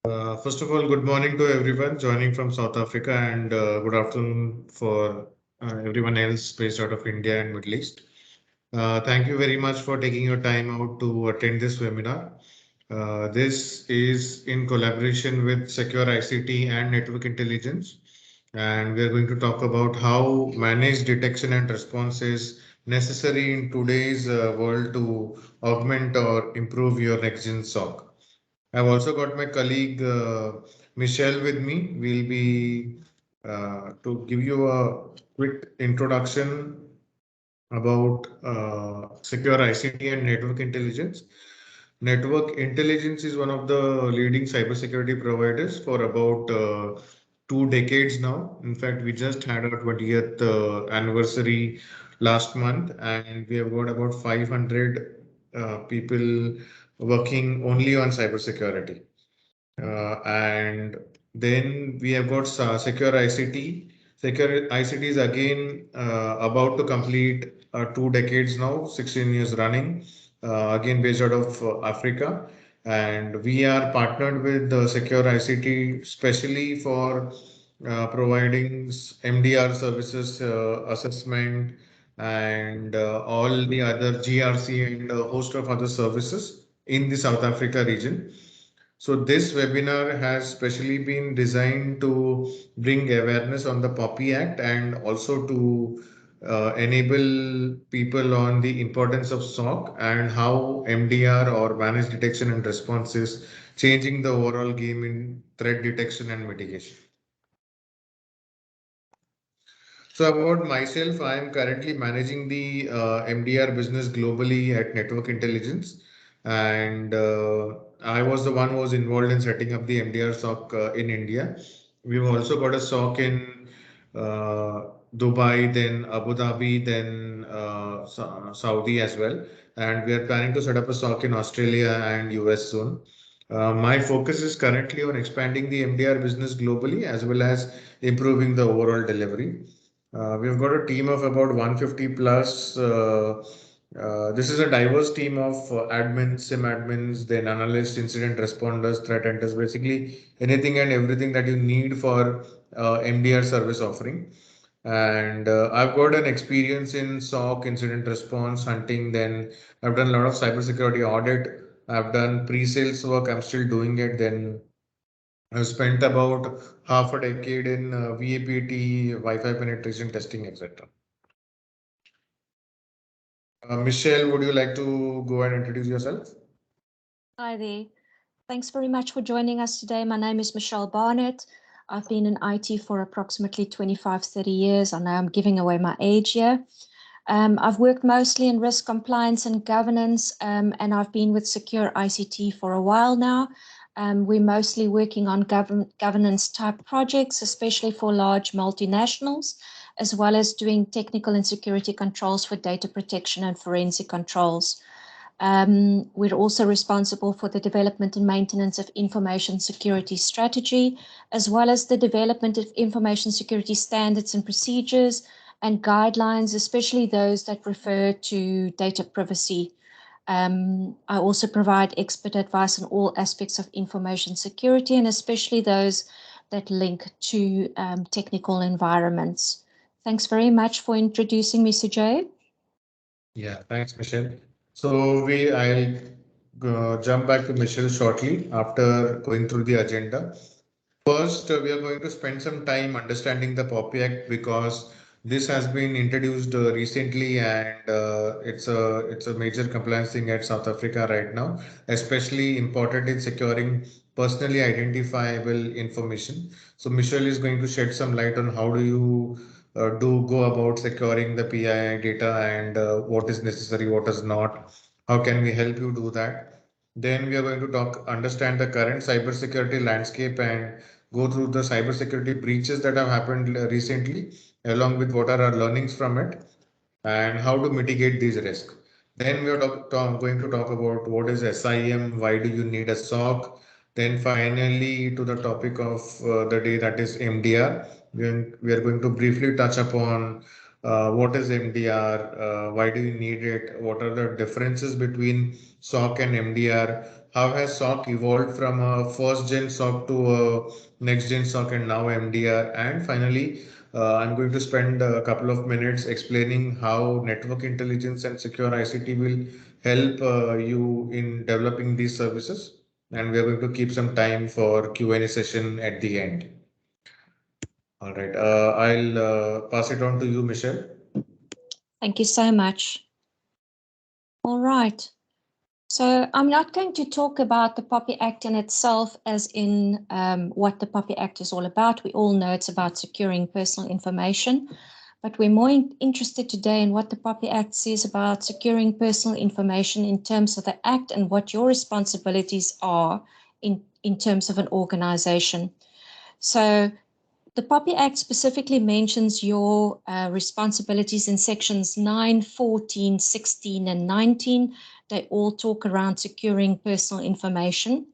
First of all, good morning to everyone joining from South Africa, and good afternoon for everyone else based out of India and Middle East. Thank you very much for taking your time out to attend this webinar. This is in collaboration with Secure ICT and Network Intelligence, and we are going to talk about how managed detection and response is necessary in today's world to augment or improve your next-gen SOC. I've also got my colleague Michelle with me. We'll be to give you a quick introduction about secure ICT and network intelligence. Network intelligence is one of the leading cybersecurity providers for about 2 decades now. In fact, we just had our 20th anniversary last month, and we have got about 500 people working only on cybersecurity. And then we have got Secure ICT. Secure ICT is again about to complete 2 decades now, 16 years running, again based out of Africa. And we are partnered with Secure ICT, especially for providing MDR services, assessment, and all the other GRC and a host of other services in the South Africa region. So this webinar has specially been designed to bring awareness on the POPI Act and also to enable people on the importance of SOC and how MDR or managed detection and response is changing the overall game in threat detection and mitigation. So about myself, I am currently managing the MDR business globally at Network Intelligence, and I was the one who was involved in setting up the MDR SOC in India. We've also got a SOC in Dubai, then Abu Dhabi, then Saudi as well, and we are planning to set up a SOC in Australia and US soon. My focus is currently on expanding the MDR business globally as well as improving the overall delivery. We've got a team of about 150 plus. This is a diverse team of admins, SIM admins, then analysts, incident responders, threat hunters, basically anything and everything that you need for MDR service offering. And I've got an experience in SOC, incident response, hunting. Then I've done a lot of cybersecurity audit. I've done pre-sales work. I'm still doing it. Then I've spent about half a decade in VAPT, Wi-Fi penetration testing, etc. Michelle, would you like to go and introduce yourself? Hi there. Thanks very much for joining us today. My name is Michelle Barnett. I've been in IT for approximately 25, 30 years. I know I'm giving away my age here. I've worked mostly in risk compliance and governance, and I've been with Secure ICT for a while now. We're mostly working on governance type projects, especially for large multinationals, as well as doing technical and security controls for data protection and forensic controls. We're also responsible for the development and maintenance of information security strategy, as well as the development of information security standards and procedures and guidelines, especially those that refer to data privacy. I also provide expert advice on all aspects of information security, and especially those that link to technical environments. Thanks very much for introducing me, Sujay. Yeah, thanks, Michelle. So I'll jump back to Michelle shortly after going through the agenda. First, we are going to spend some time understanding the POPI Act because this has been introduced recently, and it's a major compliance thing at South Africa right now, especially important in securing personally identifiable information. So Michelle is going to shed some light on how do you do go about securing the PII data and what is necessary, what is not. How can we help you do that? Then we are going to understand the current cybersecurity landscape and go through the cybersecurity breaches that have happened recently, along with what are our learnings from it and how to mitigate these risks. Then we are going to talk about what is SIM, why do you need a SOC. Then finally to the topic of the day, that is MDR. We are going to briefly touch upon what is MDR, why do you need it, what are the differences between SOC and MDR, how has SOC evolved from a first gen SOC to a next gen SOC and now MDR. And finally, I'm going to spend a couple of minutes explaining how network intelligence and secure ICT will help you in developing these services. And we are going to keep some time for Q&A session at the end. All right, I'll pass it on to you, Michelle. Thank you so much. All right. So I'm not going to talk about the POPI Act in itself as in what the POPI Act is all about. We all know it's about securing personal information, but we're more interested today in what the POPI Act says about securing personal information in terms of the Act and what your responsibilities are in terms of an organization. So the POPI Act specifically mentions your responsibilities in sections 9, 14, 16, and 19. They all talk around securing personal information.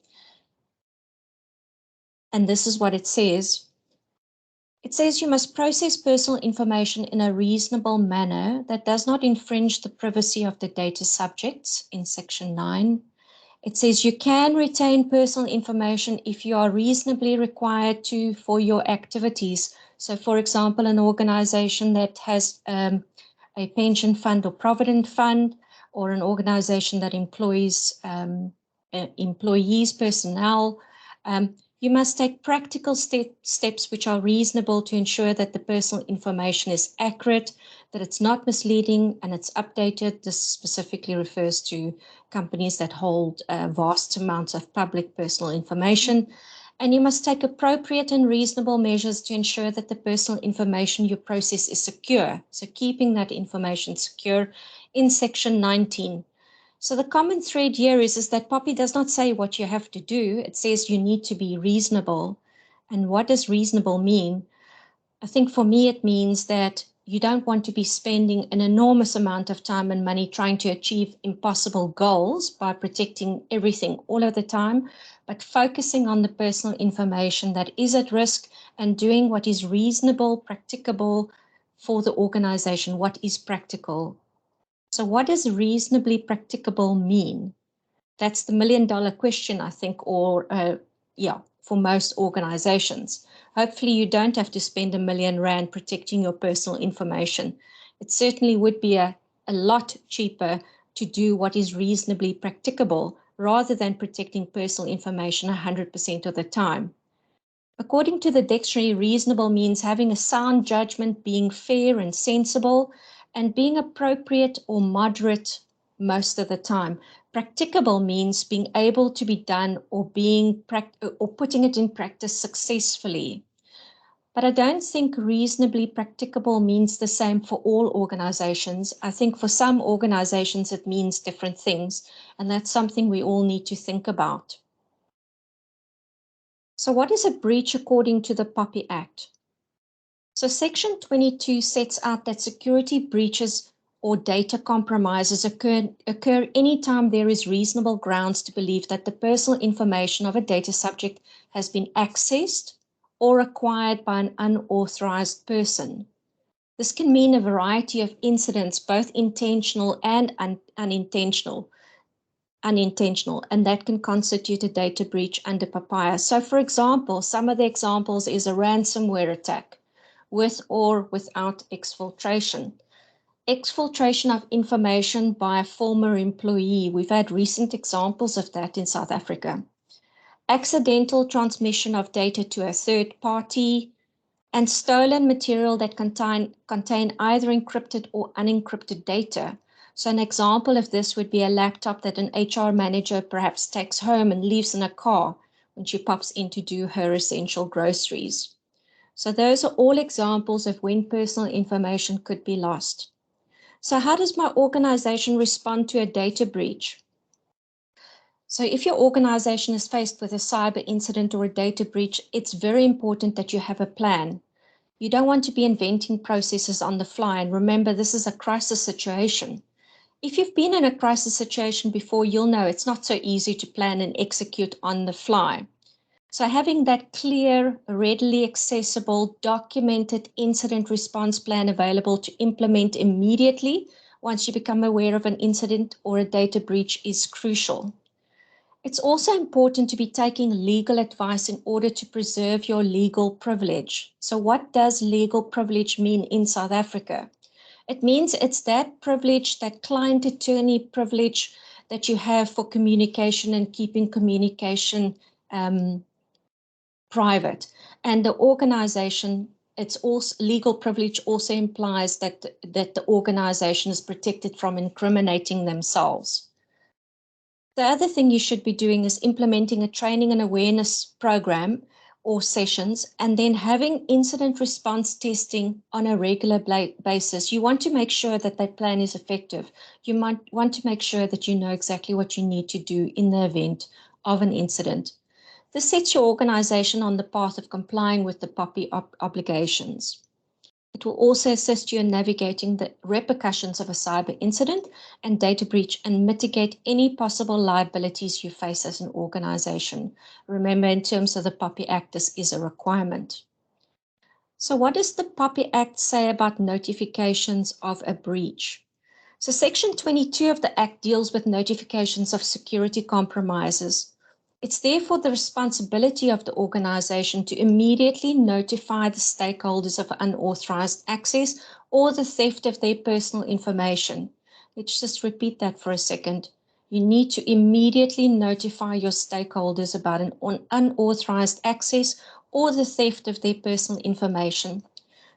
And this is what it says. It says you must process personal information in a reasonable manner that does not infringe the privacy of the data subjects in section 9. It says you can retain personal information if you are reasonably required to for your activities. So, for example, an organization that has a pension fund or provident fund, or an organization that employs employees, personnel, you must take practical steps which are reasonable to ensure that the personal information is accurate, that it's not misleading, and it's updated. This specifically refers to companies that hold vast amounts of public personal information. And you must take appropriate and reasonable measures to ensure that the personal information you process is secure. So keeping that information secure in section 19. So the common thread here is that POPI does not say what you have to do. It says you need to be reasonable. And what does reasonable mean? I think for me, it means that you don't want to be spending an enormous amount of time and money trying to achieve impossible goals by protecting everything all of the time, but focusing on the personal information that is at risk and doing what is reasonable, practicable for the organization, what is practical. So what does reasonably practicable mean? That's the million-dollar question, I think, or for most organizations. Hopefully you don't have to spend R1 million protecting your personal information. It certainly would be a lot cheaper to do what is reasonably practicable rather than protecting personal information 100% of the time. According to the dictionary, reasonable means having a sound judgment, being fair and sensible, and being appropriate or moderate most of the time. Practicable means being able to be done or putting it in practice successfully. But I don't think reasonably practicable means the same for all organizations. I think for some organizations it means different things, and that's something we all need to think about. So what is a breach according to the POPI Act? So Section 22 sets out that security breaches or data compromises occur anytime there is reasonable grounds to believe that the personal information of a data subject has been accessed or acquired by an unauthorized person. This can mean a variety of incidents, both intentional and unintentional, and that can constitute a data breach under POPIA. So for example, some of the examples is a ransomware attack with or without exfiltration. Exfiltration of information by a former employee. We've had recent examples of that in South Africa. Accidental transmission of data to a third party, and stolen material that contain either encrypted or unencrypted data. So an example of this would be a laptop that an HR manager perhaps takes home and leaves in a car when she pops in to do her essential groceries. So those are all examples of when personal information could be lost. So how does my organization respond to a data breach? So if your organization is faced with a cyber incident or a data breach, it's very important that you have a plan. You don't want to be inventing processes on the fly. And remember, this is a crisis situation. If you've been in a crisis situation before, you'll know it's not so easy to plan and execute on the fly. So having that clear, readily accessible, documented incident response plan available to implement immediately once you become aware of an incident or a data breach is crucial. It's also important to be taking legal advice in order to preserve your legal privilege. So what does legal privilege mean in South Africa? It means it's that privilege, that client attorney privilege that you have for communication and keeping communication private. And the organization, it's also legal privilege also implies that the organization is protected from incriminating themselves. The other thing you should be doing is implementing a training and awareness program or sessions, and then having incident response testing on a regular basis. You want to make sure that that plan is effective. You might want to make sure that you know exactly what you need to do in the event of an incident. This sets your organization on the path of complying with the POPI obligations. It will also assist you in navigating the repercussions of a cyber incident and data breach and mitigate any possible liabilities you face as an organization. Remember, in terms of the POPI Act, this is a requirement. So what does the POPI Act say about notifications of a breach? So Section 22 of the Act deals with notifications of security compromises. It's therefore the responsibility of the organization to immediately notify the stakeholders of unauthorized access or the theft of their personal information. Let's just repeat that for a second. You need to immediately notify your stakeholders about an unauthorized access or the theft of their personal information.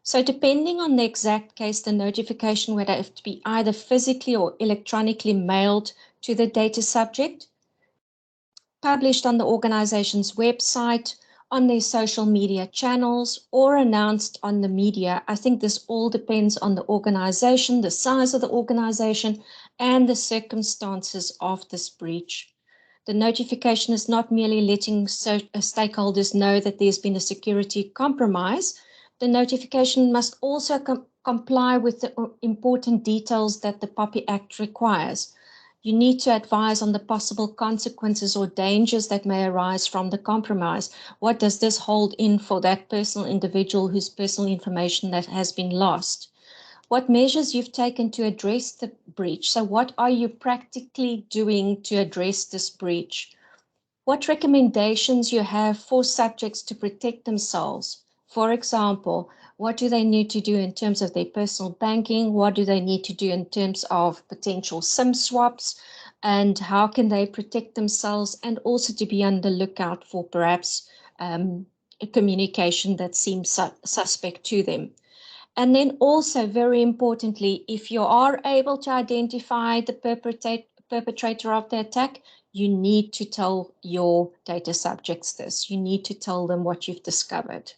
So depending on the exact case, the notification would have to be either physically or electronically mailed to the data subject, published on the organization's website, on their social media channels, or announced on the media. I think this all depends on the organization, the size of the organization, and the circumstances of this breach. The notification is not merely letting stakeholders know that there's been a security compromise. The notification must also comply with the important details that the POPI Act requires. You need to advise on the possible consequences or dangers that may arise from the compromise. What does this hold in for that personal individual whose personal information that has been lost? What measures you've taken to address the breach? So what are you practically doing to address this breach? What recommendations you have for subjects to protect themselves? For example, what do they need to do in terms of their personal banking? What do they need to do in terms of potential SIM swaps? And how can they protect themselves and also to be on the lookout for perhaps a communication that seems suspect to them? And then also, very importantly, if you are able to identify the perpetrator of the attack, you need to tell your data subjects this. You need to tell them what you've discovered.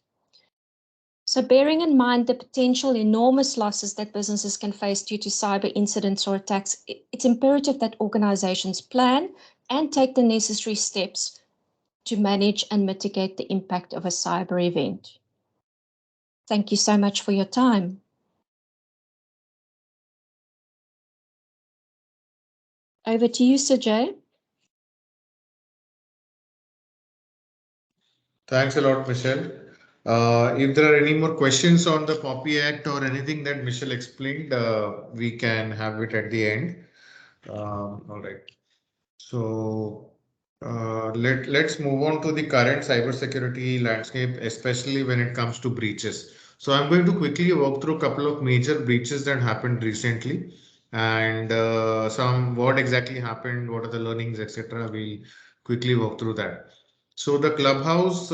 So bearing in mind the potential enormous losses that businesses can face due to cyber incidents or attacks, it's imperative that organizations plan and take the necessary steps to manage and mitigate the impact of a cyber event. Thank you so much for your time. Over to you, Sergey. Thanks a lot, Michelle. If there are any more questions on the POPI Act or anything that Michelle explained, we can have it at the end. All right. So let's move on to the current cybersecurity landscape, especially when it comes to breaches. So I'm going to quickly walk through a couple of major breaches that happened recently and what exactly happened, what are the learnings, etc. We'll quickly walk through that. So the Clubhouse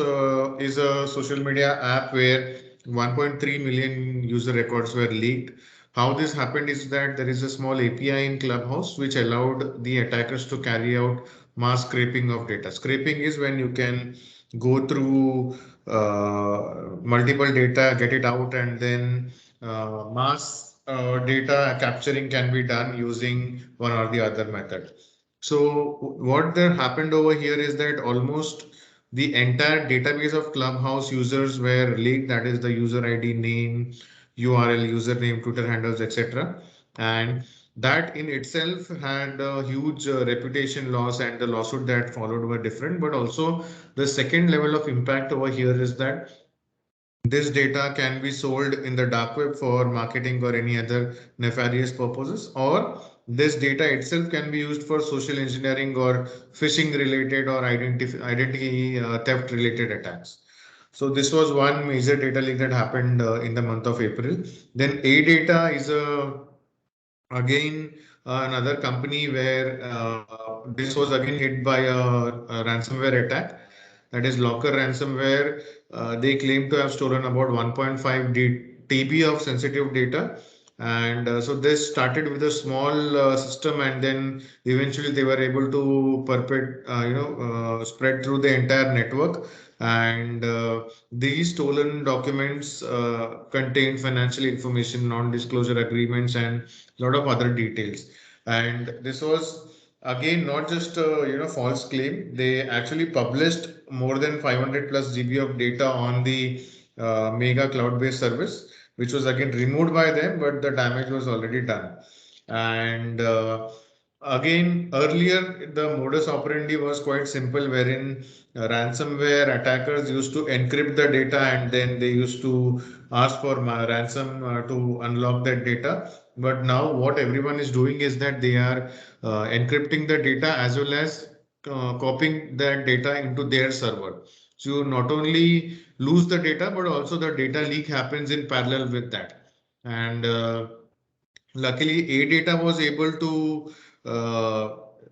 is a social media app where 1.3 million user records were leaked. How this happened is that there is a small API in Clubhouse which allowed the attackers to carry out mass scraping of data. Scraping is when you can go through multiple data, get it out, and then mass data capturing can be done using one or the other method. So what there happened over here is that almost the entire database of Clubhouse users were leaked. That is the user ID, name, URL, username, Twitter handles, etc. And that in itself had a huge reputation loss, and the lawsuit that followed were different. But also the second level of impact over here is that this data can be sold in the dark web for marketing or any other nefarious purposes, or this data itself can be used for social engineering or phishing related or identity theft related attacks. So this was one major data leak that happened in the month of April. Then AData is again another company where this was again hit by a ransomware attack. That is Locker ransomware. They claim to have stolen about 1.5 TB of sensitive data. And so this started with a small system, and then eventually they were able to spread through the entire network. And these stolen documents contain financial information, non-disclosure agreements, and a lot of other details. And this was again not just false claim. They actually published more than 500 plus GB of data on the mega cloud-based service, which was again removed by them, but the damage was already done. And again, earlier the modus operandi was quite simple, wherein ransomware attackers used to encrypt the data and then they used to ask for ransom to unlock that data. But now what everyone is doing is that they are encrypting the data as well as copying that data into their server. So you not only lose the data, but also the data leak happens in parallel with that. And luckily, AData was able to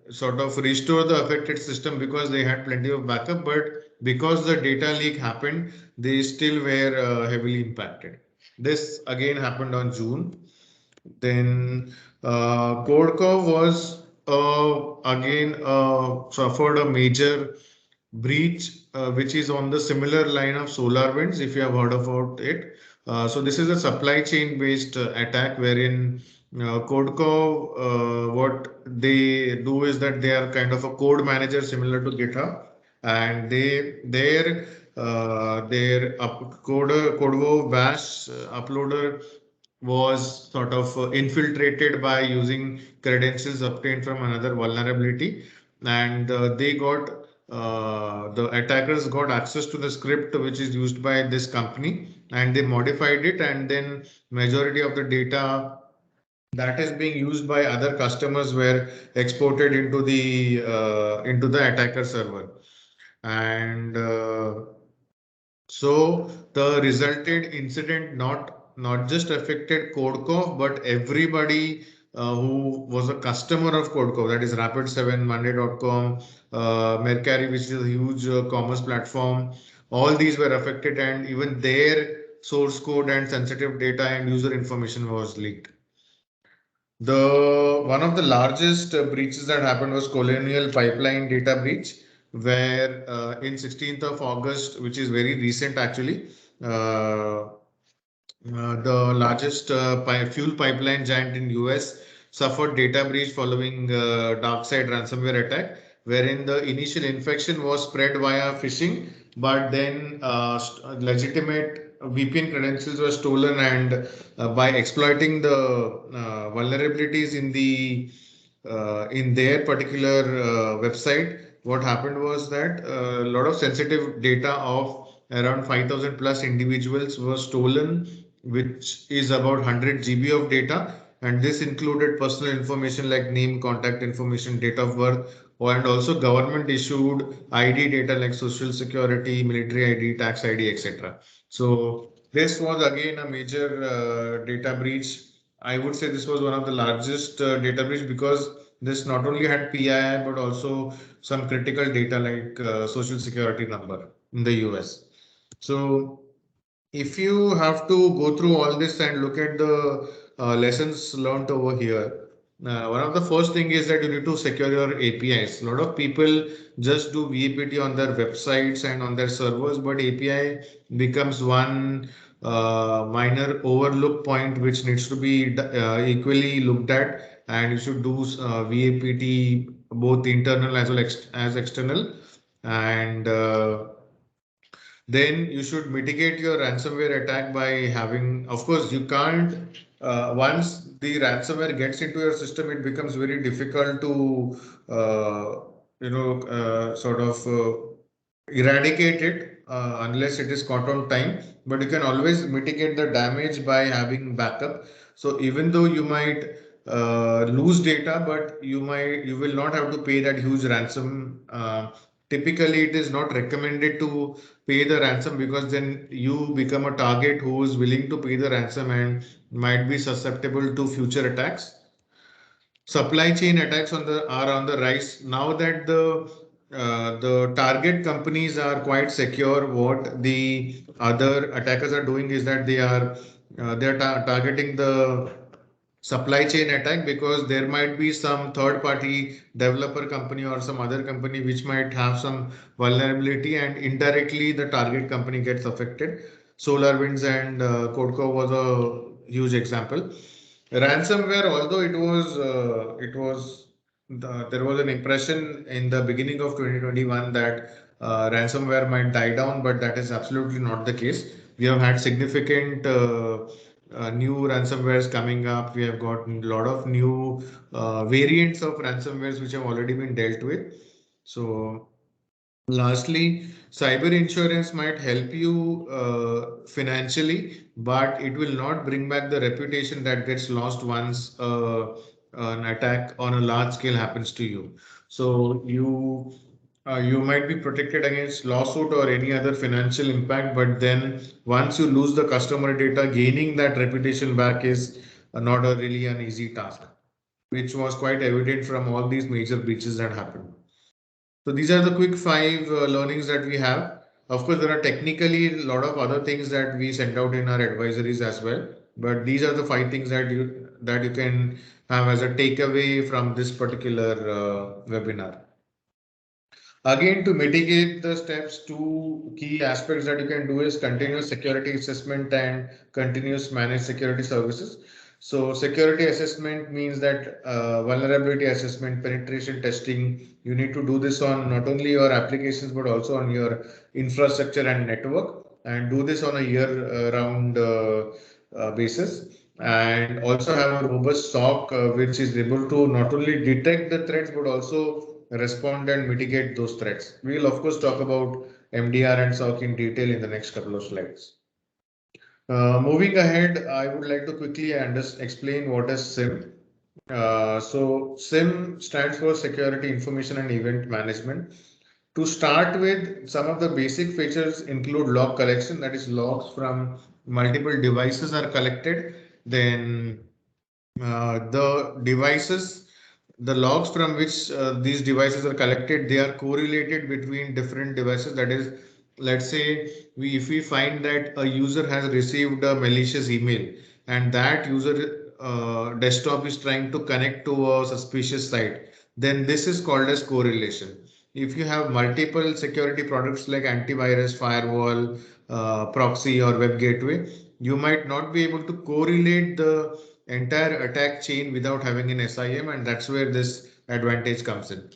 sort of restore the affected system because they had plenty of backup. But because the data leak happened, they still were heavily impacted. This again happened on June. Then Codecov was again suffered a major breach, which is on the similar line of SolarWinds, if you have heard about it. So this is a supply chain based attack wherein Codecov, what they do is that they are kind of a code manager similar to GitHub, and their Codevo Bash uploader was sort of infiltrated by using credentials obtained from another vulnerability, and the attackers got access to the script which is used by this company, and they modified it, and then majority of the data that is being used by other customers were exported into the attacker server. And so the resulted incident not just affected Codecov, but everybody who was a customer of Codecov, that is Rapid7, Monday.com, Mercari, which is a huge commerce platform. All these were affected, and even their source code and sensitive data and user information was leaked. The one of the largest breaches that happened was Colonial Pipeline data breach, where in 16th of August, which is very recent actually, the largest fuel pipeline giant in US suffered data breach following DarkSide ransomware attack, wherein the initial infection was spread via phishing, but then legitimate VPN credentials were stolen, and by exploiting the vulnerabilities in their particular website, what happened was that a lot of sensitive data of around 5,000 plus individuals was stolen, which is about 100 GB of data. And this included personal information like name, contact information, date of birth, and also government issued ID data like social security, military ID, tax ID, etc. So this was again a major data breach. I would say this was one of the largest data breach because this not only had PII but also some critical data like social security number in the US. So if you have to go through all this and look at the lessons learned over here, one of the first thing is that you need to secure your APIs. A lot of people just do VAPT on their websites and on their servers, but API becomes one minor overlook point which needs to be equally looked at, and you should do VAPT both internal as well as external. And then you should mitigate your ransomware attack by having, of course, you can't, once the ransomware gets into your system, it becomes very difficult to, sort of eradicate it unless it is caught on time. But you can always mitigate the damage by having backup. So even though you might lose data, but you will not have to pay that huge ransom. Typically, it is not recommended to pay the ransom because then you become a target who is willing to pay the ransom and might be susceptible to future attacks. Supply chain attacks are on the rise now that the target companies are quite secure. What the other attackers are doing is that they are targeting the supply chain attack because there might be some third party developer company or some other company which might have some vulnerability, and indirectly the target company gets affected. SolarWinds and Codeco was a huge example. Ransomware, although there was an impression in the beginning of 2021 that ransomware might die down, but that is absolutely not the case. We have had significant new ransomwares coming up. We have got a lot of new variants of ransomwares which have already been dealt with. So lastly, cyber insurance might help you financially, but it will not bring back the reputation that gets lost once an attack on a large scale happens to you. So you might be protected against lawsuit or any other financial impact, but then once you lose the customer data, gaining that reputation back is not a really an easy task, which was quite evident from all these major breaches that happened. So these are the quick five learnings that we have. Of course, there are technically a lot of other things that we send out in our advisories as well. But these are the five things that you can have as a takeaway from this particular webinar. Again, to mitigate the steps, two key aspects that you can do is continuous security assessment and continuous managed security services. So security assessment means that vulnerability assessment, penetration testing, you need to do this on not only your applications, but also on your infrastructure and network, and do this on a year-round basis. And also have a robust SOC, which is able to not only detect the threats, but also respond and mitigate those threats. We will of course talk about MDR and SOC in detail in the next couple of slides. Moving ahead, I would like to quickly explain what is SIEM. So SIEM stands for Security Information and Event Management. To start with, some of the basic features include log collection, that is logs from multiple devices are collected. Then the logs from which these devices are collected, they are correlated between different devices. That is, let's say if we find that a user has received a malicious email and that user desktop is trying to connect to a suspicious site, then this is called as correlation. If you have multiple security products like antivirus, firewall, proxy or web gateway, you might not be able to correlate the entire attack chain without having an SIM, and that's where this advantage comes in.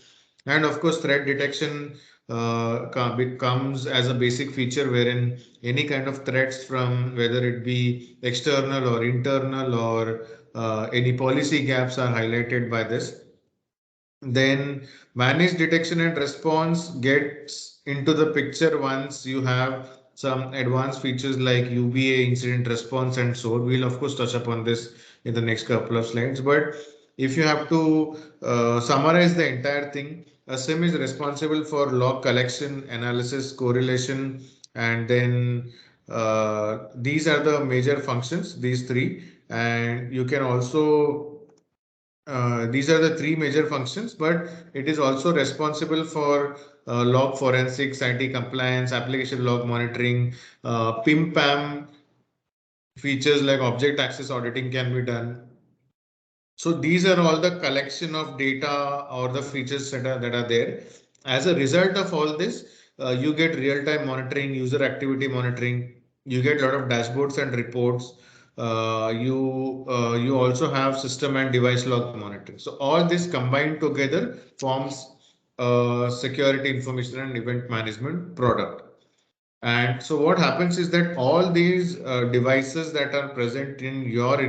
And of course, threat detection comes as a basic feature wherein any kind of threats from whether it be external or internal or any policy gaps are highlighted by this. Then managed detection and response gets into the picture once you have some advanced features like UBA, incident response, and so on. We'll of course touch upon this in the next couple of slides. But if you have to summarize the entire thing, a SIEM is responsible for log collection, analysis, correlation, and then these are the major functions, these three. And you can also these are the three major functions, but it is also responsible for log forensics, IT compliance, application log monitoring, PIM-PAM features like object access auditing can be done. So these are all the collection of data or the features that are there. As a result of all this, you get real-time monitoring, user activity monitoring. You get a lot of dashboards and reports. You also have system and device log monitoring. So all this combined together forms a security information and event management product. And so what happens is that all these devices that are present in your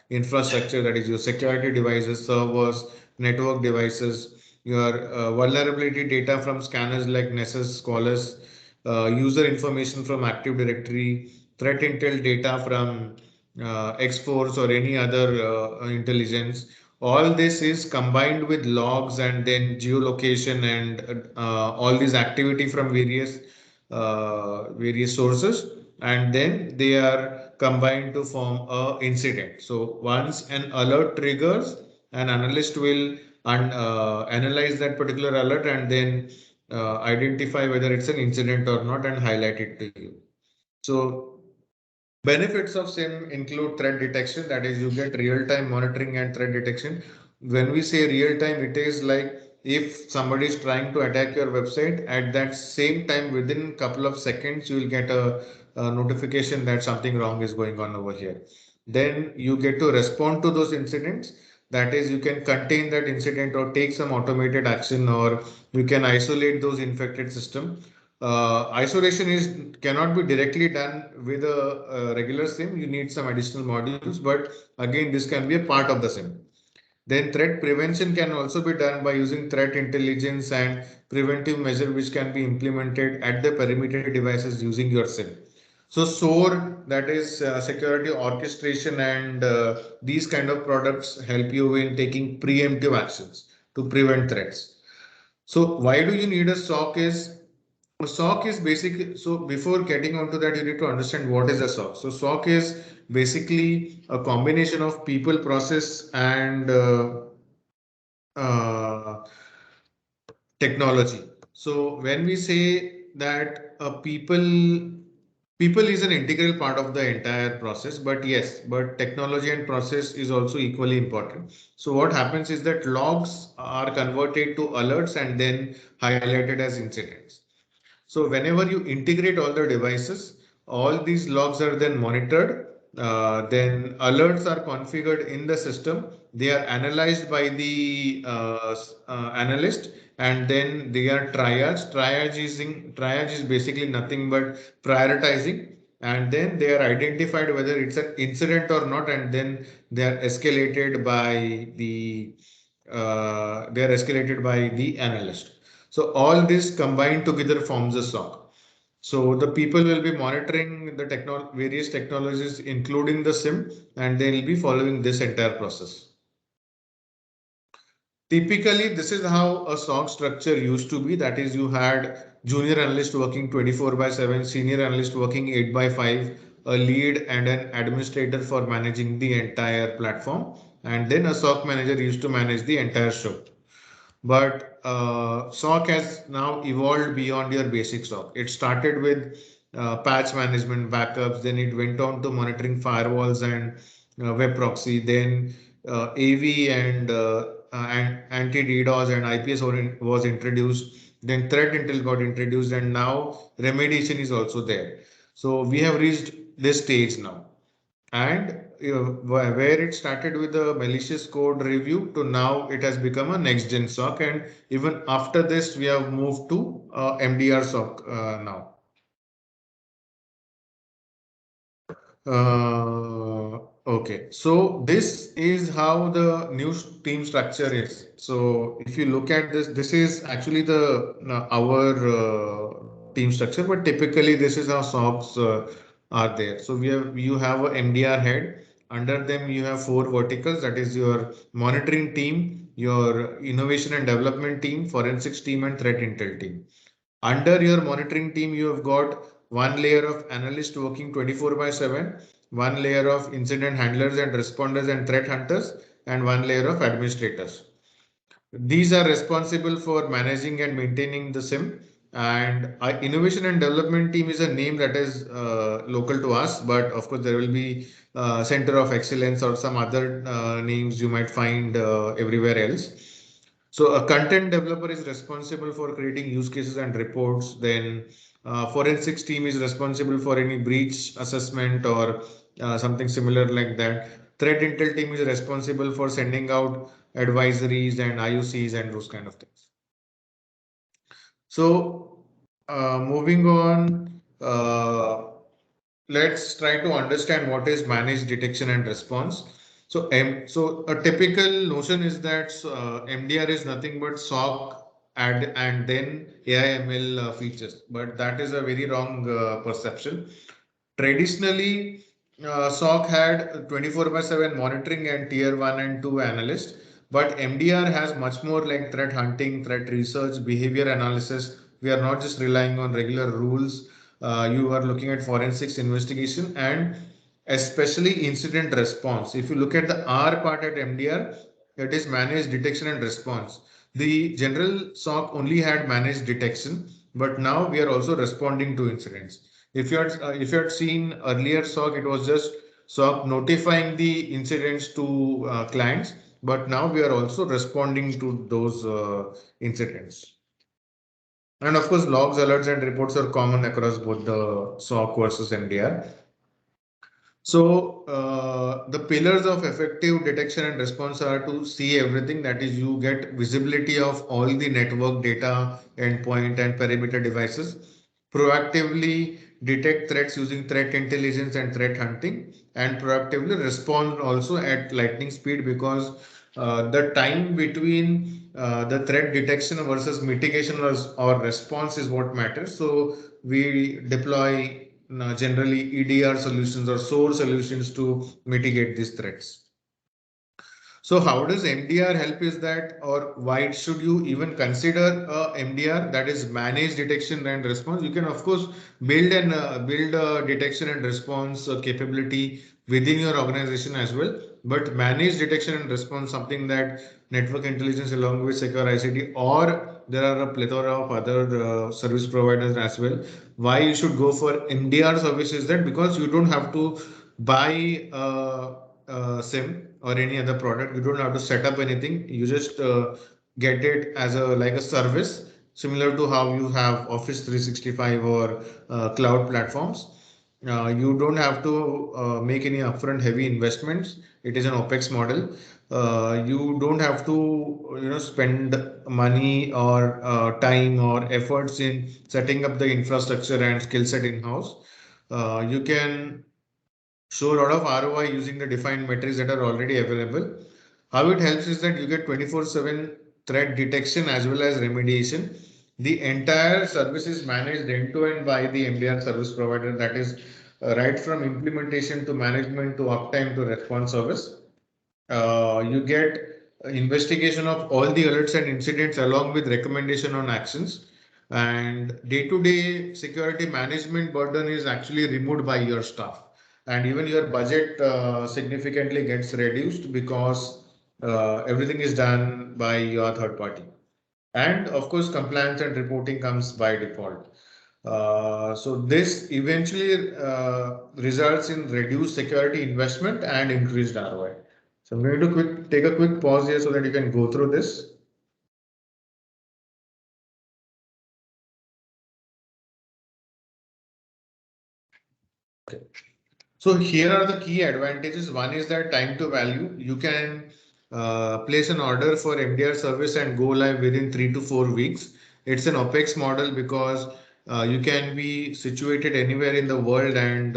infrastructure, that is your security devices, servers, network devices, your vulnerability data from scanners like Nessus, Qualys, user information from Active Directory, threat intel data from X-Force or any other intelligence. All this is combined with logs and then geolocation and all this activity from various sources, and then they are combined to form a incident. So once an alert triggers, an analyst will analyze that particular alert and then identify whether it's an incident or not and highlight it to you. So benefits of SIM include threat detection, that is, you get real-time monitoring and threat detection. When we say real-time, it is like if somebody is trying to attack your website, at that same time, within a couple of seconds, you will get a notification that something wrong is going on over here. Then you get to respond to those incidents. That is, you can contain that incident or take some automated action, or you can isolate those infected system. Isolation is cannot be directly done with a regular SIM. You need some additional modules, but again, this can be a part of the SIM. Then threat prevention can also be done by using threat intelligence and preventive measure which can be implemented at the perimeter devices using your SIM. So SOAR, that is security orchestration, and these kind of products help you in taking preemptive actions to prevent threats. So why do you need a SOC is SOC is basic. So before getting onto that, you need to understand what is a SOC. So SOC is basically a combination of people, process, and uh, technology. So when we say that people is an integral part of the entire process, but yes, but technology and process is also equally important. So what happens is that logs are converted to alerts and then highlighted as incidents. So whenever you integrate all the devices, all these logs are then monitored. Then alerts are configured in the system. They are analyzed by the analyst, and then they are triaged. Triage is basically nothing but prioritizing, and then they are identified whether it's an incident or not, and then they are escalated by the analyst. So all this combined together forms a SOC. So the people will be monitoring the various technologies, including the SIM, and they will be following this entire process. Typically, this is how a SOC structure used to be. That is, you had junior analyst working 24 by 7, senior analyst working 8 by 5, a lead and an administrator for managing the entire platform, and then a SOC manager used to manage the entire show. But SOC has now evolved beyond your basic SOC. It started with patch management, backups, then it went on to monitoring firewalls and web proxy, then AV and anti-DDoS and IPS was introduced. Then threat intel got introduced, and now remediation is also there. So we have reached this stage now. And where it started with a malicious code review to now it has become a next gen SOC, and even after this we have moved to MDR SOC now. Okay, so this is how the new team structure is. So if you look at this, this is actually the our team structure, but typically this is how SOCs are there. So you have a MDR head. Under them you have 4 verticals. That is your monitoring team, your innovation and development team, forensics team, and threat intel team. Under your monitoring team, you have got one layer of analysts working 24 by 7, one layer of incident handlers and responders and threat hunters, and one layer of administrators. These are responsible for managing and maintaining the SIM. And innovation and development team is a name that is local to us, but of course there will be center of excellence or some other names you might find everywhere else. So a content developer is responsible for creating use cases and reports. Then forensics team is responsible for any breach assessment or something similar like that. Threat intel team is responsible for sending out advisories and IOCs and those kind of things. So moving on, let's try to understand what is managed detection and response. So, so a typical notion is that MDR is nothing but SOC and then AI/ML features, but that is a very wrong perception. Traditionally, SOC had 24/7 monitoring and tier 1 and 2 analysts, but MDR has much more like threat hunting, threat research, behavior analysis. We are not just relying on regular rules. You are looking at forensics investigation and especially incident response. If you look at the R part at MDR, it is managed detection and response. The general SOC only had managed detection, but now we are also responding to incidents. If you had seen earlier SOC, it was just SOC notifying the incidents to clients, but now we are also responding to those incidents. And of course, logs, alerts, and reports are common across both the SOC versus MDR. So the pillars of effective detection and response are to see everything. That is, you get visibility of all the network data, endpoint, and perimeter devices. Proactively detect threats using threat intelligence and threat hunting, and proactively respond also at lightning speed, because the time between the threat detection versus mitigation or response is what matters. So we deploy generally EDR solutions or SOAR solutions to mitigate these threats. So how does MDR help is that, or why should you even consider MDR, that is managed detection and response? You can of course build a detection and response capability within your organization as well, but managed detection and response, something that network intelligence along with secure ICT, or there are a plethora of other service providers as well. Why you should go for MDR services, that because you don't have to buy SIM or any other product. You don't have to set up anything. You just get it as a like a service, similar to how you have Office 365 or cloud platforms. You don't have to make any upfront heavy investments. It is an OPEX model. You don't have to spend money or time or efforts in setting up the infrastructure and skill set in house. You can show a lot of ROI using the defined metrics that are already available. How it helps is that you get 24/7 threat detection as well as remediation. The entire service is managed end to end by the MDR service provider. That is right from implementation to management to uptime to response service. You get investigation of all the alerts and incidents along with recommendation on actions. And day-to-day security management burden is actually removed by your staff. And even your budget significantly gets reduced because everything is done by your third party. And of course, compliance and reporting comes by default. So this eventually results in reduced security investment and increased ROI. So I'm going to take a quick pause here so that you can go through this. Okay. So here are the key advantages. One is that time to value. You can place an order for MDR service and go live within 3 to 4 weeks. It's an OPEX model because you can be situated anywhere in the world, and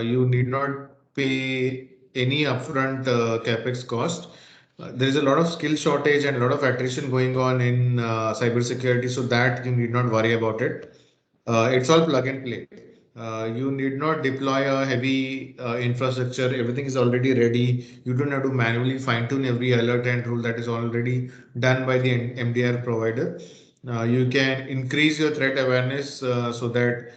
you need not pay any upfront capex cost. There is a lot of skill shortage and a lot of attrition going on in cybersecurity, so that you need not worry about it. It's all plug and play. You need not deploy a heavy infrastructure. Everything is already ready. You don't have to manually fine tune every alert and rule. That is already done by the MDR provider. You can increase your threat awareness so that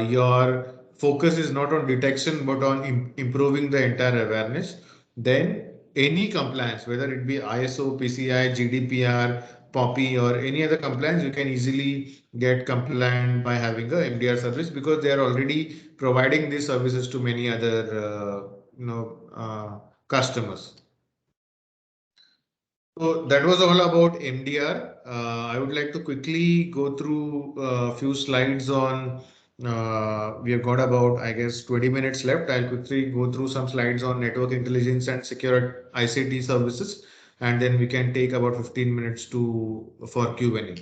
your focus is not on detection but on improving the entire awareness. Then any compliance, whether it be ISO, PCI, GDPR, POPI, or any other compliance, you can easily get compliant by having a MDR service because they are already providing these services to many other customers. So that was all about MDR. I would like to quickly go through a few slides on. We have got about, I guess, 20 minutes left. I'll quickly go through some slides on network intelligence and secure ICT services, and then we can take about 15 minutes for Q&A.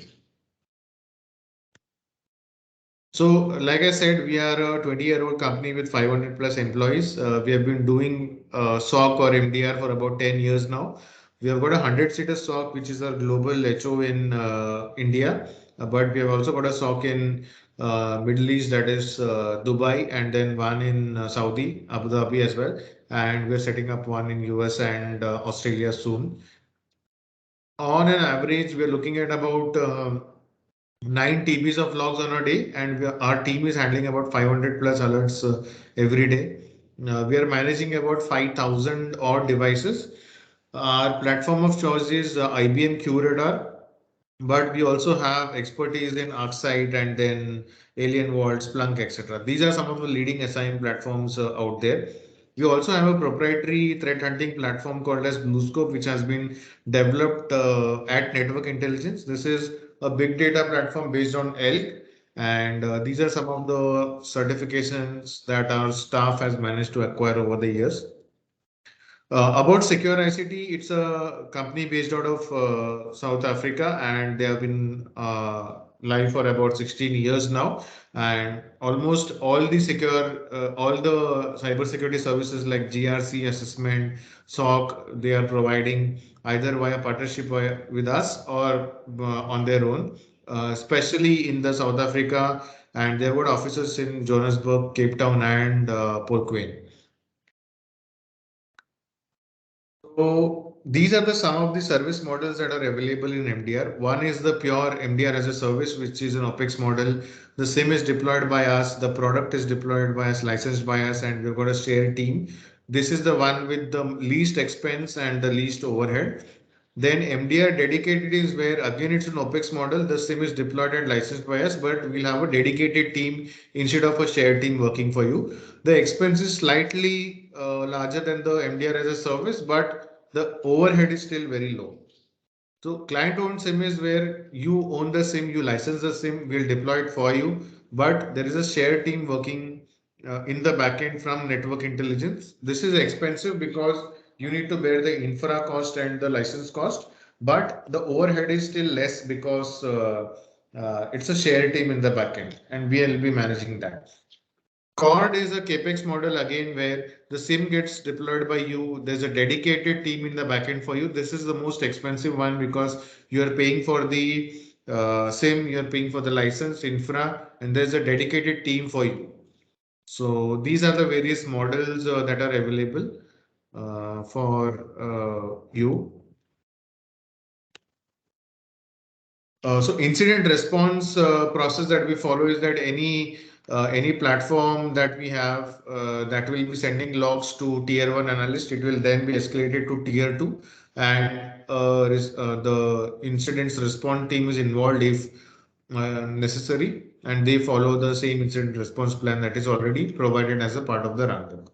So, like I said, we are a 20-year-old company with 500 plus employees. We have been doing SOC or MDR for about 10 years now. We have got a 100-seater SOC, which is our global HO in India, but we have also got a SOC in Middle East, that is Dubai, and then one in Saudi, Abu Dhabi as well. And we're setting up one in US and Australia soon. On an average, we're looking at about 9 TBs of logs on a day, and our team is handling about 500 plus alerts every day. We are managing about 5,000 odd devices. Our platform of choice is IBM QRadar, but we also have expertise in ArcSight and then Alien Vault, Splunk, etc. These are some of the leading SIM platforms out there. We also have a proprietary threat hunting platform called as BlueScope, which has been developed at Network Intelligence. This is a big data platform based on ELK, and these are some of the certifications that our staff has managed to acquire over the years. About Secure ICT, it's a company based out of South Africa, and they have been live for about 16 years now. And almost all the cybersecurity services like GRC assessment, SOC, they are providing either via partnership with us or on their own, especially in the South Africa, and they've got offices in Johannesburg, Cape Town, and Portquay. So these are the some of the service models that are available in MDR. One is the pure MDR as a service, which is an OpEx model. The SIM is deployed by us, the product is deployed by us, licensed by us, and we've got a shared team. This is the one with the least expense and the least overhead. Then MDR dedicated is where again it's an OpEx model. The SIM is deployed and licensed by us, but we'll have a dedicated team instead of a shared team working for you. The expense is slightly larger than the MDR as a service, but the overhead is still very low. So client owned SIM is where you own the SIM, you license the SIM, we'll deploy it for you, but there is a shared team working in the backend from Network Intelligence. This is expensive because you need to bear the infra cost and the license cost, but the overhead is still less because it's a shared team in the backend, and we'll be managing that. Cord is a capex model again where the SIM gets deployed by you. There's a dedicated team in the backend for you. This is the most expensive one because you are paying for the SIM, you are paying for the license, infra, and there's a dedicated team for you. So these are the various models that are available for you. So incident response process that we follow is that any platform that we have that will be sending logs to tier 1 analyst, it will then be escalated to tier 2, and the incidents response team is involved if necessary, and they follow the same incident response plan that is already provided as a part of the runbook.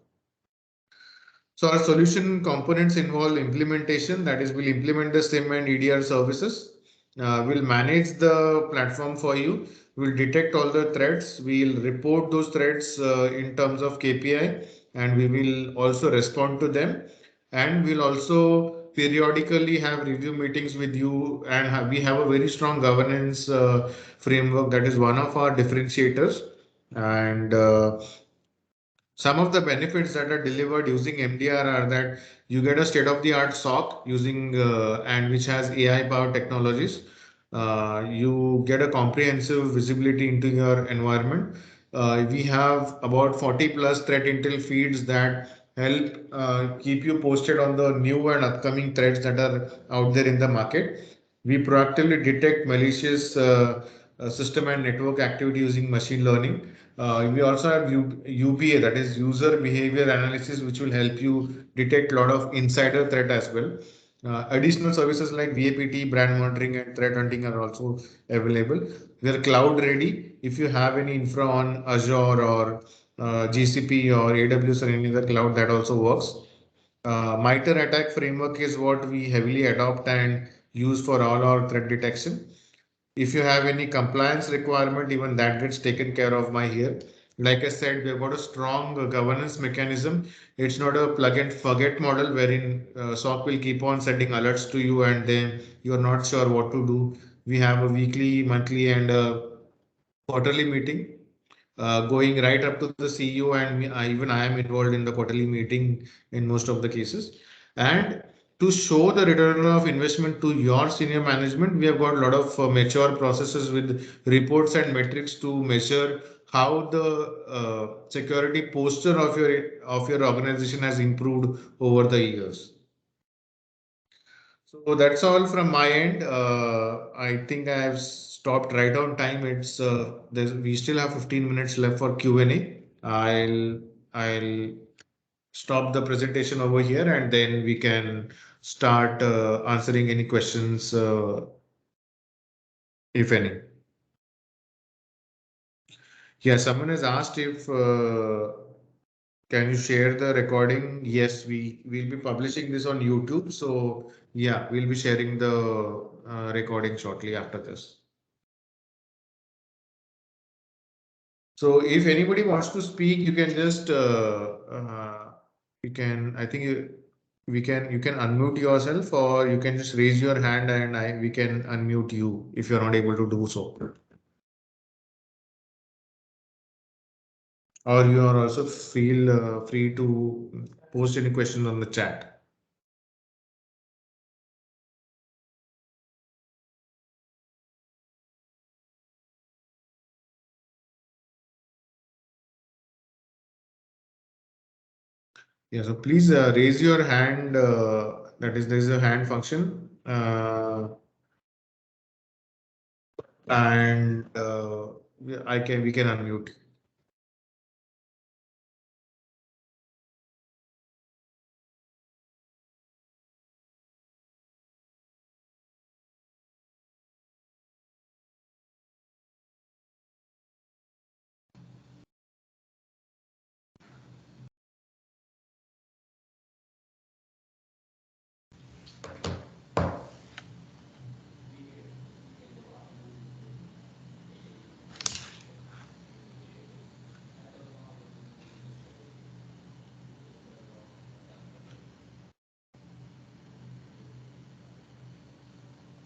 So our solution components involve implementation, that is, we'll implement the SIM and EDR services. We'll manage the platform for you. We'll detect all the threats. We'll report those threats in terms of KPI, and we will also respond to them. And we'll also periodically have review meetings with you, and we have a very strong governance framework that is one of our differentiators. And some of the benefits that are delivered using MDR are that you get a state-of-the-art SOC using and which has AI-powered technologies. You get a comprehensive visibility into your environment. We have about 40 plus threat intel feeds that help keep you posted on the new and upcoming threats that are out there in the market. We proactively detect malicious system and network activity using machine learning. We also have UBA, that is user behavior analysis, which will help you detect a lot of insider threat as well. Additional services like VAPT, brand monitoring, and threat hunting are also available. We are cloud ready. If you have any infra on Azure or GCP or AWS or any other cloud, that also works. MITRE attack framework is what we heavily adopt and use for all our threat detection. If you have any compliance requirement, even that gets taken care of by here. Like I said, we've got a strong governance mechanism. It's not a plug and forget model wherein SOC will keep on sending alerts to you and then you're not sure what to do. We have a weekly, monthly, and quarterly meeting going right up to the CEO, and even I am involved in the quarterly meeting in most of the cases. And to show the return of investment to your senior management, we have got a lot of mature processes with reports and metrics to measure how the security posture of your organization has improved over the years. So that's all from my end. I think I have stopped right on time. We still have 15 minutes left for Q&A. I'll stop the presentation over here and then we can start answering any questions, if any. Yeah, someone has asked if can you share the recording? Yes, we will be publishing this on YouTube. So yeah, we'll be sharing the recording shortly after this. So if anybody wants to speak, you can just you can I think you can unmute yourself or you can just raise your hand and we can unmute you if you're not able to do so. Or you are also feel free to post any questions on the chat. Yeah, so please raise your hand. That is, there is a hand function, and we can unmute.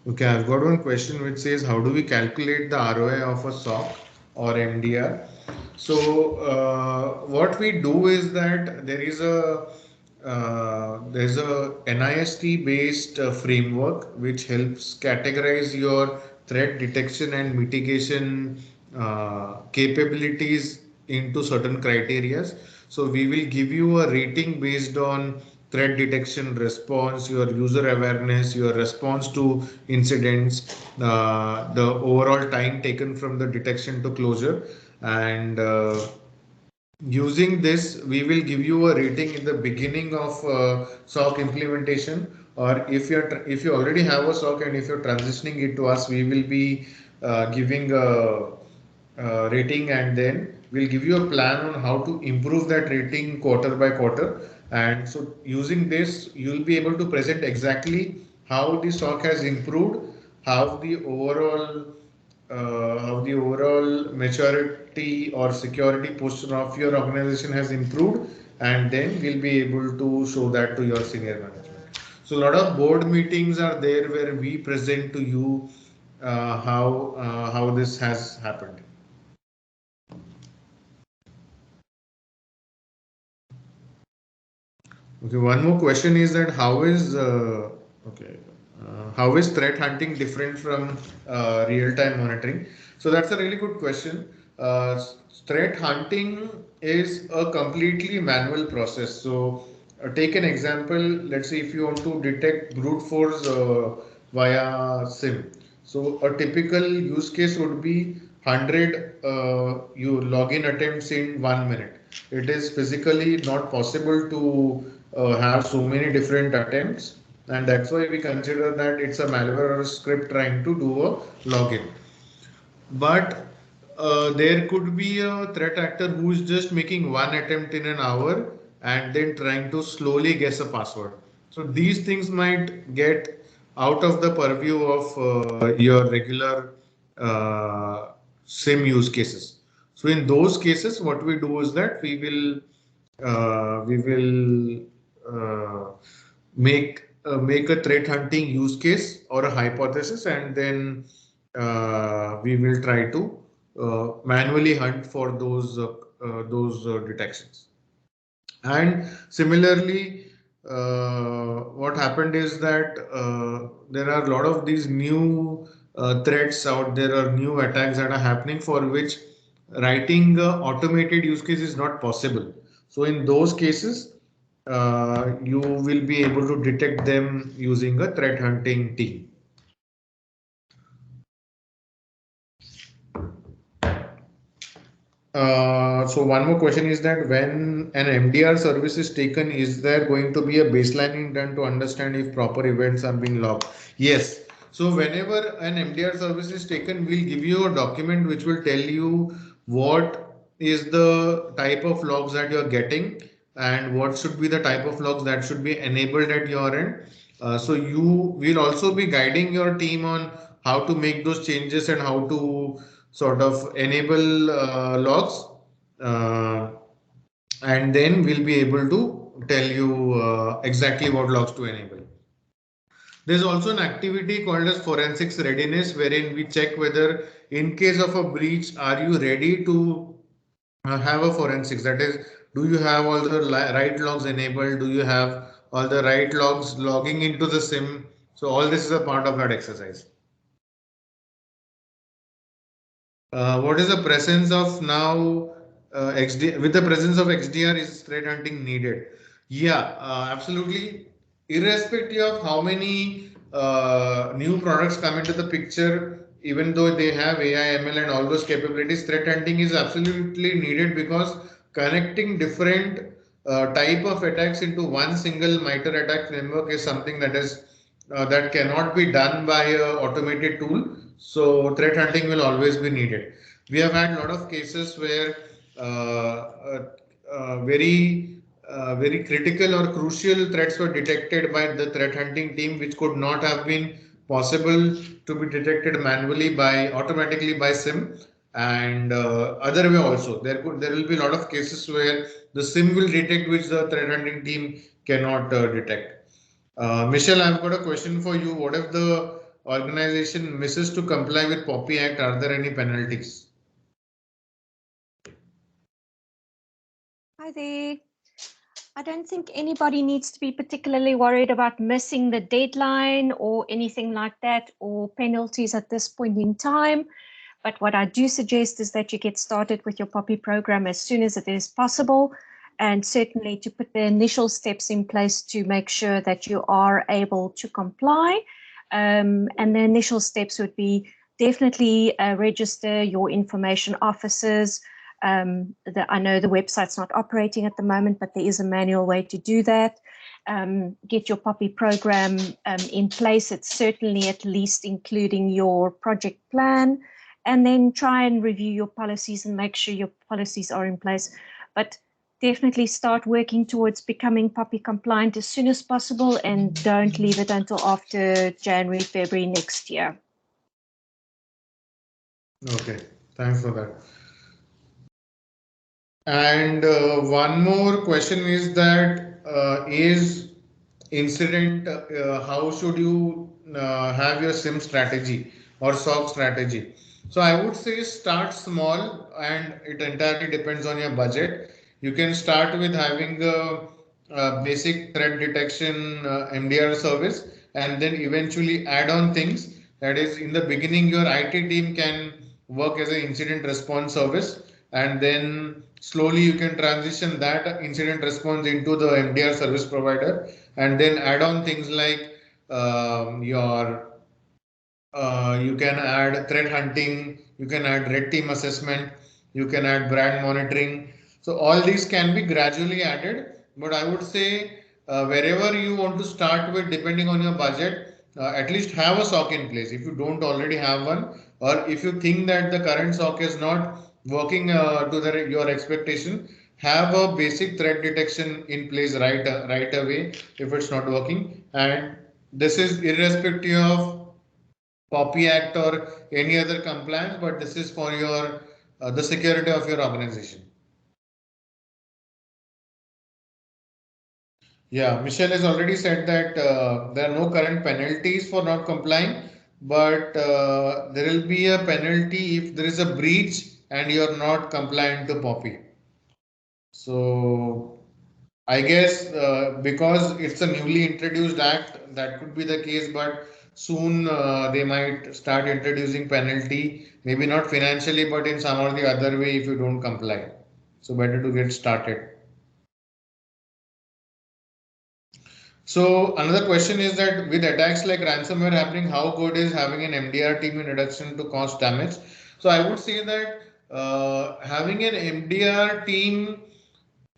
Okay, I've got one question which says, how do we calculate the ROI of a SOC or MDR? So what we do is that there's a NIST based framework which helps categorize your threat detection and mitigation capabilities into certain criterias. So we will give you a rating based on threat detection response, your user awareness, your response to incidents, the overall time taken from the detection to closure, and using this, we will give you a rating in the beginning of SOC implementation, or if you already have a SOC and if you're transitioning it to us, we will be giving a rating, and then we'll give you a plan on how to improve that rating quarter by quarter. And so using this, you'll be able to present exactly how the SOC has improved, how the overall maturity or security posture of your organization has improved, and then we'll be able to show that to your senior management. So a lot of board meetings are there where we present to you how this has happened. Okay, one more question is that how is threat hunting different from real-time monitoring? So that's a really good question. Uh, Threat hunting is a completely manual process. So take an example. Let's say if you want to detect brute force via SIM. So a typical use case would be 100 you login attempts in 1 minute. It is physically not possible to have so many different attempts, and that's why we consider that it's a malware or a script trying to do a login. But there could be a threat actor who is just making one attempt in an hour and then trying to slowly guess a password. So these things might get out of the purview of your regular SIM use cases. So in those cases, what we do is that we will make a threat hunting use case or a hypothesis, and then we will try to manually hunt for those detections. And similarly, what happened is that there are a lot of these new threats out there or new attacks that are happening for which writing automated use case is not possible. So in those cases, you will be able to detect them using a threat hunting team. So one more question is that when an MDR service is taken, is there going to be a baselining done to understand if proper events are being logged? Yes. So whenever an MDR service is taken, we'll give you a document which will tell you what is the type of logs that you're getting and what should be the type of logs that should be enabled at your end. So you will also be guiding your team on how to make those changes and how to sort of enable logs, uh, and then we'll be able to tell you exactly what logs to enable. There's also an activity called as forensics readiness, wherein we check whether in case of a breach, are you ready to have a forensics? That is, do you have all the right logs enabled? Do you have all the right logs logging into the SIM? So all this is a part of that exercise. What is the presence of now with the presence of XDR is threat hunting needed? Yeah, absolutely. Irrespective of how many new products come into the picture, even though they have AI, ML, and all those capabilities, threat hunting is absolutely needed because connecting different type of attacks into one single MITRE attack framework is something that is that cannot be done by a automated tool. So threat hunting will always be needed. We have had a lot of cases where very critical or crucial threats were detected by the threat hunting team, which could not have been possible to be detected manually by automatically by SIM. And other way also, there will be a lot of cases where the SIM will detect which the threat hunting team cannot detect. Michelle, I've got a question for you. What if the organization misses to comply with POPI Act? Are there any penalties? Hi there. I don't think anybody needs to be particularly worried about missing the deadline or anything like that, or penalties at this point in time. But what I do suggest is that you get started with your POPI program as soon as it is possible, and certainly to put the initial steps in place to make sure that you are able to comply. And the initial steps would be definitely register your information officers. I know the website's not operating at the moment, but there is a manual way to do that. Get your POPI program in place. It's certainly at least including your project plan, and then try and review your policies and make sure your policies are in place. But definitely start working towards becoming POPI compliant as soon as possible, and don't leave it until after January, February next year. Okay, thanks for that. And one more question is that is incident, how should you have your SIM strategy or SOC strategy? So I would say start small, and it entirely depends on your budget. You can start with having a basic threat detection MDR service, and then eventually add on things. That is, in the beginning, your IT team can work as an incident response service, and then slowly you can transition that incident response into the MDR service provider, and then add on things like your you can add threat hunting, you can add red team assessment, you can add brand monitoring. So all these can be gradually added, but I would say wherever you want to start with, depending on your budget, at least have a SOC in place. If you don't already have one, or if you think that the current SOC is not working to your expectation, have a basic threat detection in place right away if it's not working. And this is irrespective of POPI Act or any other compliance, but this is for your the security of your organization. Yeah, Michelle has already said that there are no current penalties for not complying, but there will be a penalty if there is a breach and you are not compliant to POPI. So I guess because it's a newly introduced act, that could be the case, but soon they might start introducing penalty, maybe not financially, but in some or the other way if you don't comply. So better to get started. So another question is that with attacks like ransomware happening, how good is having an MDR team in reduction to cost damage? So I would say that having an MDR team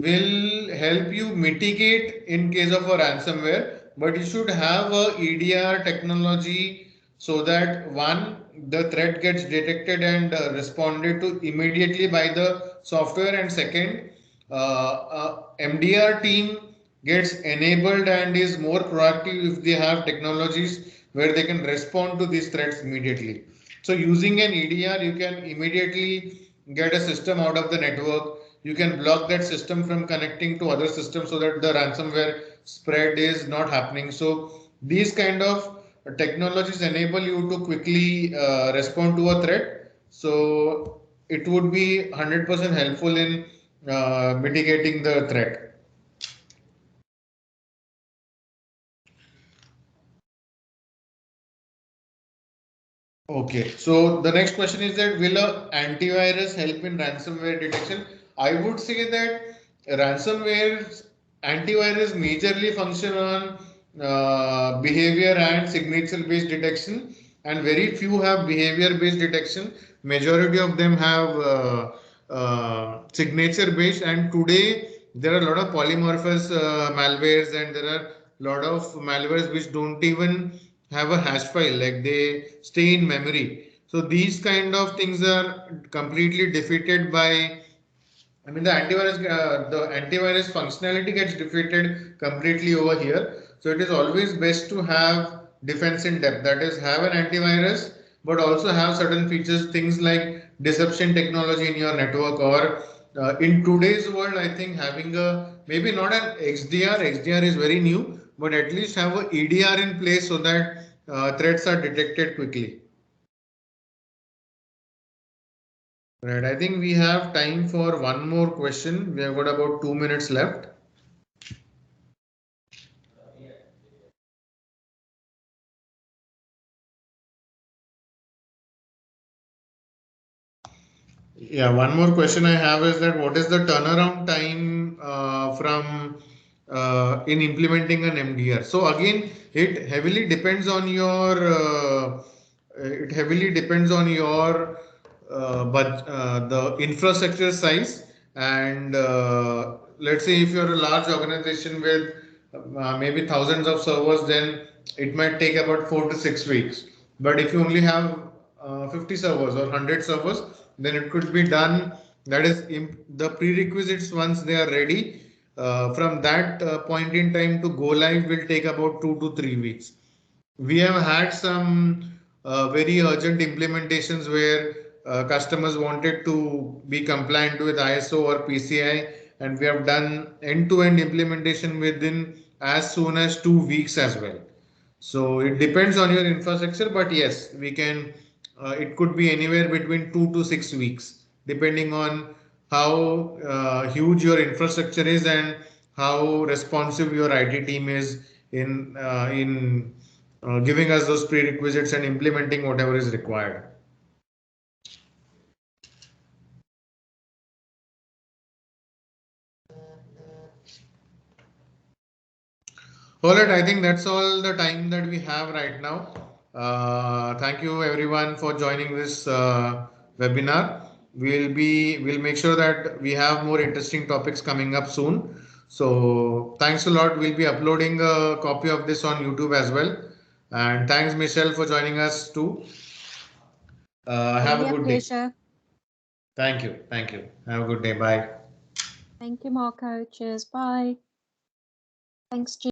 will help you mitigate in case of a ransomware, but you should have a EDR technology so that one, the threat gets detected and responded to immediately by the software, and second, MDR team gets enabled and is more proactive if they have technologies where they can respond to these threats immediately. So using an EDR, you can immediately get a system out of the network. You can block that system from connecting to other systems so that the ransomware spread is not happening. So these kind of technologies enable you to quickly respond to a threat. So it would be 100% helpful in mitigating the threat. Okay, so the next question is that will a antivirus help in ransomware detection? I would say that ransomware antivirus majorly function on behavior and signature based detection, and very few have behavior based detection. Majority of them have signature based, and today there are a lot of polymorphous malwares, and there are a lot of malwares which don't even have a hash file, like they stay in memory. So these kind of things are completely defeated by, I mean, the antivirus functionality gets defeated completely over here. So it is always best to have defense in depth. That is, have an antivirus, but also have certain features, things like deception technology in your network, or in today's world, I think having a maybe not an XDR. XDR is very new, but at least have a EDR in place so that threats are detected quickly. Right. I think we have time for one more question. We have got about 2 minutes left. Yeah, one more question I have is that what is the turnaround time from in implementing an MDR? So again, it heavily depends on your but the infrastructure size, and let's say if you're a large organization with maybe thousands of servers, then it might take about 4 to 6 weeks. But if you only have 50 servers or 100 servers, then it could be done. That is the prerequisites. Once they are ready, from that point in time to go live will take about 2 to 3 weeks. We have had some very urgent implementations where customers wanted to be compliant with ISO or PCI, and we have done end-to-end implementation within as soon as 2 weeks as well. So it depends on your infrastructure, but yes, we can. It could be anywhere between 2 to 6 weeks, depending on how huge your infrastructure is and how responsive your IT team is in giving us those prerequisites and implementing whatever is required. All right, I think that's all the time that we have right now. Thank you everyone for joining this webinar. We'll make sure that we have more interesting topics coming up soon. So thanks a lot. We'll be uploading a copy of this on YouTube as well. And thanks Michelle for joining us too. Have a good pleasure. day. Thank you. Thank you. Have a good day. Bye. Thank you, Marco. Cheers. Bye. Thanks, Jim.